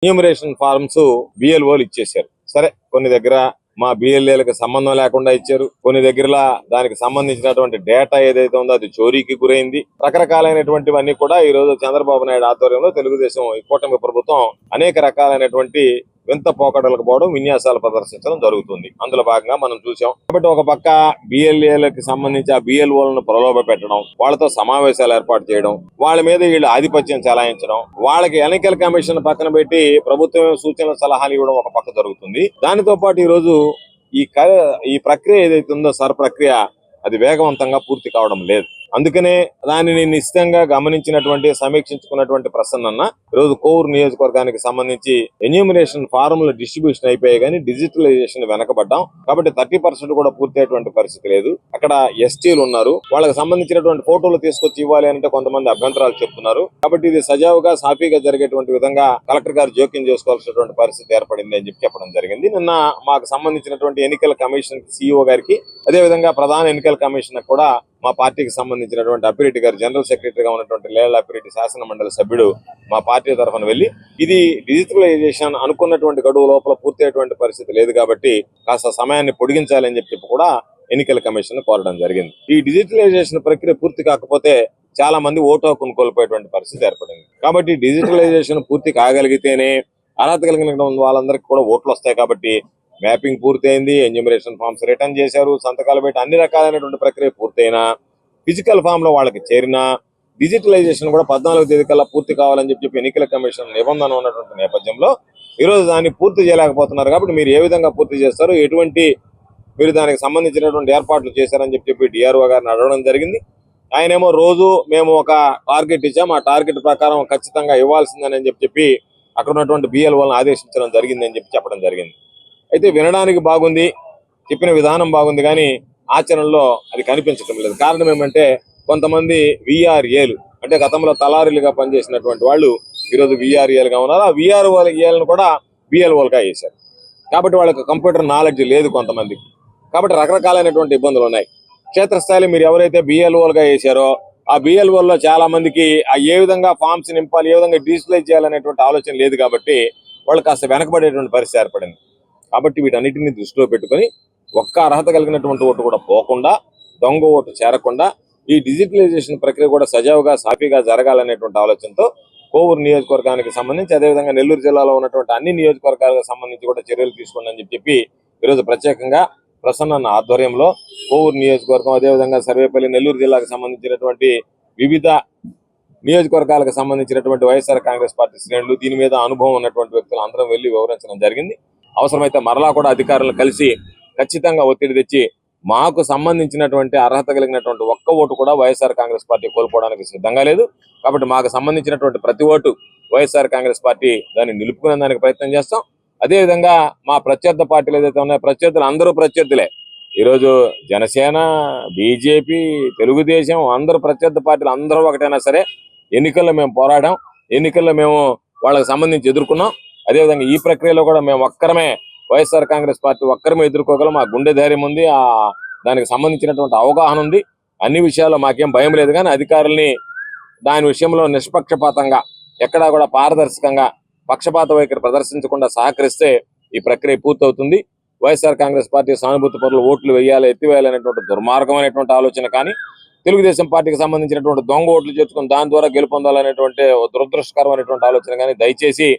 Enumeration forms బిఎల్ఓలు ఇచ్చేశారు. సరే, కొన్ని దగ్గర మా బిఎల్ఏలకు సంబంధం లేకుండా ఇచ్చారు, కొన్ని దగ్గర దానికి సంబంధించినటువంటి డేటా ఏదైతే ఉందో అది చోరీకి గురైంది. రకరకాలైనటువంటివన్నీ కూడా ఈ రోజు చంద్రబాబు నాయుడు ఆధ్వర్యంలో తెలుగుదేశం కూటమి ప్రభుత్వం అనేక రకాలైనటువంటి వింత పోకడలకు పోవడం, విన్యాసాలు ప్రదర్శించడం జరుగుతుంది. అందులో భాగంగా మనం చూసాం. కాబట్టి ఒక పక్క బిఎల్ఏలకు సంబంధించి ఆ బిఎల్ఓలను ప్రలోభ పెట్టడం, వాళ్ళతో సమావేశాలు ఏర్పాటు చేయడం, వాళ్ళ మీద వీళ్ళు ఆధిపత్యం చెలాయించడం, వాళ్ళకి ఎన్నికల కమిషన్ పక్కన పెట్టి ప్రభుత్వం సూచనలు సలహాలు ఇవ్వడం ఒక పక్క జరుగుతుంది. దానితో పాటు ఈ రోజు ఈ ప్రక్రియ ఏదైతే ఉందో సర్ ప్రక్రియ అది వేగవంతంగా పూర్తి కావడం లేదు. అందుకనే దానిని నిశ్చితంగా గమనించినటువంటి సమీక్షించుకున్నటువంటి ప్రసన్న ఈరోజు కోవూరు నియోజకవర్గానికి సంబంధించి ఎన్యూమరేషన్ ఫార్ముల డిస్ట్రిబ్యూషన్ అయిపోయాయి కానీ డిజిటలైజేషన్ వెనకబడ్డాం. కాబట్టి 30% కూడా పూర్తి అయ్యేటువంటి పరిస్థితి లేదు. అక్కడ ఎస్టీలు ఉన్నారు, వాళ్ళకి సంబంధించినటువంటి ఫోటోలు తీసుకొచ్చి ఇవ్వాలి అంటే కొంతమంది అభ్యంతరాలు చెప్తున్నారు. కాబట్టి ఇది సజావుగా సాఫీగా జరిగేటువంటి విధంగా కలెక్టర్ గారు జోక్యం చేసుకోవాల్సినటువంటి పరిస్థితి ఏర్పడింది అని చెప్పడం జరిగింది. నిన్న మాకు సంబంధించినటువంటి ఎన్నికల కమిషన్ సిఇఓ గారికి, అదేవిధంగా ప్రధాన ఎన్నికల కమిషన్ కూడా మా పార్టీకి సంబంధించినటువంటి అప్పిరెడ్డి గారు, జనరల్ సెక్రటరీగా ఉన్నటువంటి లేళ్ల అప్పిరెడ్డి శాసన మండలి సభ్యుడు మా పార్టీ తరఫున వెళ్లి ఇది డిజిటలైజేషన్ అనుకున్నటువంటి గడువు లోపల పూర్తయ్యేటువంటి పరిస్థితి లేదు కాబట్టి కాస్త సమయాన్ని పొడిగించాలని చెప్పి కూడా ఎన్నికల కమిషన్ కోరడం జరిగింది. ఈ డిజిటలైజేషన్ ప్రక్రియ పూర్తి కాకపోతే చాలా మంది ఓటు హక్కును కోల్పోయేటువంటి పరిస్థితి ఏర్పడింది. కాబట్టి డిజిటలైజేషన్ పూర్తి కాగలిగితేనే అర్హత కలిగిన వాళ్ళందరికీ కూడా ఓట్లు వస్తాయి. కాబట్టి మ్యాపింగ్ పూర్తయింది, ఎన్యూమరేషన్ ఫామ్స్ రిటర్న్ చేశారు, సంతకాలు పెట్టి అన్ని రకాలైనటువంటి ప్రక్రియ పూర్తయినా ఫిజికల్ ఫామ్ లో వాళ్ళకి చేరినా డిజిటలైజేషన్ కూడా 14వ తేదీ కల్లా పూర్తి కావాలని చెప్పి ఎన్నికల కమిషన్ నిబంధన ఉన్నటువంటి నేపథ్యంలో ఈరోజు దాన్ని పూర్తి చేయలేకపోతున్నారు. కాబట్టి మీరు ఏ విధంగా పూర్తి చేస్తారు, ఎటువంటి మీరు దానికి సంబంధించినటువంటి ఏర్పాట్లు చేశారని చెప్పి డిఆర్ఓ గారిని అడగడం జరిగింది. ఆయనేమో రోజు మేము ఒక టార్గెట్ ఇచ్చాం, ఆ టార్గెట్ ప్రకారం ఖచ్చితంగా ఇవ్వాల్సిందని చెప్పి అక్కడ ఉన్నటువంటి బిఎల్ఓలను ఆదేశించడం జరిగిందని చెప్పడం జరిగింది. అయితే వినడానికి బాగుంది, చెప్పిన విధానం బాగుంది, కానీ ఆచరణలో అది కనిపించడం లేదు. కారణం ఏమంటే కొంతమంది విఆర్ఏలు అంటే గతంలో తలారీలుగా పనిచేసినటువంటి వాళ్ళు ఈరోజు విఆర్ఏలుగా ఉన్నారు. ఆ విఆర్ఏలను కూడా బిఎల్ఓలుగా వేశారు. కాబట్టి వాళ్ళకి కంప్యూటర్ నాలెడ్జ్ లేదు కొంతమందికి. కాబట్టి రకరకాలైనటువంటి ఇబ్బందులు ఉన్నాయి. క్షేత్రస్థాయిలో మీరు ఎవరైతే బిఎల్ఓలుగా వేశారో ఆ బిఎల్ఓల్లో చాలా మందికి ఏ విధంగా ఫామ్స్ నింపాలి, ఏ విధంగా డిజిటలైజ్ చేయాలనేటువంటి ఆలోచన లేదు. కాబట్టి వాళ్ళు కాస్త వెనకబడేటువంటి పరిస్థితి ఏర్పడింది. కాబట్టి వీటన్నిటిని దృష్టిలో పెట్టుకుని ఒక్క అర్హత కలిగినటువంటి ఓటు కూడా పోకుండా, దొంగ ఓటు చేరకుండా ఈ డిజిటలైజేషన్ ప్రక్రియ కూడా సజావుగా సాఫీగా జరగాలనేటువంటి ఆలోచనతో కోవూరు నియోజకవర్గానికి సంబంధించి, అదేవిధంగా నెల్లూరు జిల్లాలో ఉన్నటువంటి అన్ని నియోజకవర్గాలకు సంబంధించి కూడా చర్యలు తీసుకోండి చెప్పి ఈరోజు ప్రత్యేకంగా ప్రసన్న ఆధ్వర్యంలో కోవూరు నియోజకవర్గం, అదేవిధంగా సర్వేపల్లి, నెల్లూరు జిల్లాకు సంబంధించినటువంటి వివిధ నియోజకవర్గాలకు సంబంధించినటువంటి వైఎస్ఆర్ కాంగ్రెస్ పార్టీ శ్రేణులు, దీని మీద అనుభవం ఉన్నటువంటి వ్యక్తులు అందరం వెళ్లి వివరించడం జరిగింది. అవసరమైతే మరలా కూడా అధికారులను కలిసి ఖచ్చితంగా ఒత్తిడి తెచ్చి మాకు సంబంధించినటువంటి అర్హత కలిగినటువంటి ఒక్క ఓటు కూడా వైఎస్ఆర్ కాంగ్రెస్ పార్టీ కోల్పోవడానికి సిద్ధంగా లేదు. కాబట్టి మాకు సంబంధించినటువంటి ప్రతి ఓటు వైఎస్ఆర్ కాంగ్రెస్ పార్టీ దాన్ని నిలుపుకునే దానికి ప్రయత్నం చేస్తాం. అదేవిధంగా మా ప్రత్యర్థి పార్టీలు ఏదైతే ఉన్నాయో ప్రత్యర్థులు అందరూ ప్రత్యర్థులే. ఈరోజు జనసేన, బీజేపీ, తెలుగుదేశం అందరూ ప్రత్యర్థి పార్టీలు అందరూ ఒకటైనా సరే ఎన్నికల్లో మేము పోరాడాం, ఎన్నికల్లో మేము వాళ్ళకి సంబంధించి ఎదుర్కొన్నాం. అదేవిధంగా ఈ ప్రక్రియలో కూడా మేము ఒక్కరమే వైఎస్ఆర్ కాంగ్రెస్ పార్టీ ఒక్కరమే ఎదుర్కోగలం. ఆ గుండె ధైర్యం ఉంది, దానికి సంబంధించినటువంటి అవగాహన ఉంది. అన్ని విషయాల్లో మాకేం భయం లేదు. కానీ అధికారుల్ని దాని విషయంలో నిష్పక్షపాతంగా, ఎక్కడా కూడా పారదర్శకంగా పక్షపాత వైఖరి ప్రదర్శించకుండా సహకరిస్తే ఈ ప్రక్రియ పూర్తవుతుంది. వైఎస్ఆర్ కాంగ్రెస్ పార్టీ సానుభూతి పరులు ఓట్లు వేయాలి, ఎత్తివేయాలనేటువంటి దుర్మార్గమైనటువంటి ఆలోచన కానీ, తెలుగుదేశం పార్టీకి సంబంధించినటువంటి దొంగ ఓట్లు చేర్చుకుని దాని ద్వారా గెలుపొందాలనేటువంటి దురదృష్టకరమైనటువంటి ఆలోచన కానీ దయచేసి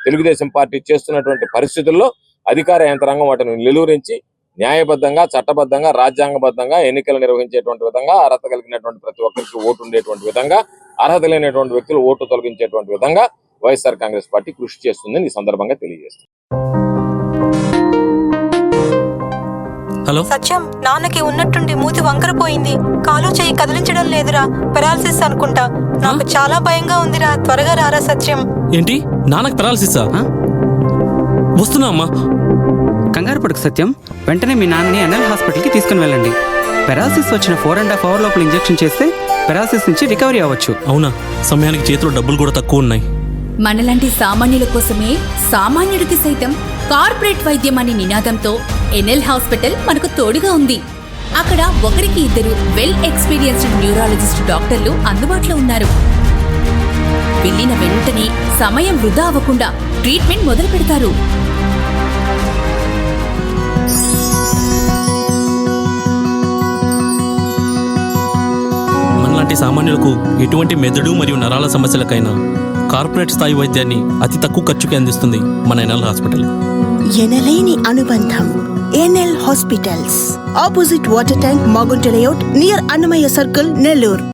తెలుగుదేశం పార్టీ చేస్తున్నటువంటి పరిస్థితుల్లో అధికార యంత్రాంగం వాటిని నిలువరించి న్యాయబద్ధంగా, చట్టబద్ధంగా, రాజ్యాంగబద్ధంగా ఎన్నికలు నిర్వహించేటువంటి విధంగా, అర్హత కలిగినటువంటి ప్రతి ఒక్కరికి ఓటు ఉండేటువంటి విధంగా, అర్హత లేనటువంటి వ్యక్తులు ఓటు తొలగించేటువంటి విధంగా వైఎస్ఆర్ కాంగ్రెస్ పార్టీ కృషి చేస్తుందని ఈ సందర్భంగా తెలియజేస్తుంది. హలో సత్యం, నాన్నకి ఉన్నట్టుండి మూతి వంకరపోయింది, కాలు చేయి కదిలించడం లేదురా, పెరాలసిస్ అనుకుంటా. నాకు చాలా భయంగా ఉందిరా, త్వరగా రారా సత్యం. ఏంటి, నాన్నకు పెరాలసిసా? వస్తున్నా అమ్మా. కంగారు పడుకు సత్యం, వెంటనే మీ నాన్నని ఎన్ఎల్ హాస్పిటల్కి తీసుకుని వెళ్ళండి. పెరాలసిస్ వచ్చిన 4.5 hours లోపల ఇంజెక్షన్ చేస్తే పెరాలసిస్ నుంచి రికవరీ అవ్వచ్చు. అవునా? సమయానికి చేతిలో డబ్బులు కూడా తక్కువ ఉన్నాయి. మనలాంటి సామాన్యుల కోసమే సామాన్యుడికి సైతం కార్పొరేట్ వైద్యం అనే నినాదంతో ఎన్ఎల్ హాస్పిటల్ మనకు తోడుగా ఉంది. అక్కడ 1-2 వెల్ ఎక్స్పీరియన్స్డ్ న్యూరాలజిస్ట్ డాక్టర్లు అందుబాటులో ఉన్నారు. వెళ్ళిన వెంటనే సమయం వృధా అవ్వకుండా ట్రీట్మెంట్ మొదలు పెడతారు. మనలాంటి సామాన్యులకు ఎటువంటి మెదడు మరియు నరాల సమస్యలకైనా కార్పొరేట్ స్థాయి వైద్యాన్ని అతి తక్కువ ఖర్చుకి అందిస్తుంది మన ఎన్ఎల్ హాస్పిటల్. ఎనలేని అనుబంధం. NL hospitals, opposite water tank, Magunta layout, near Annamayya circle, Nellore.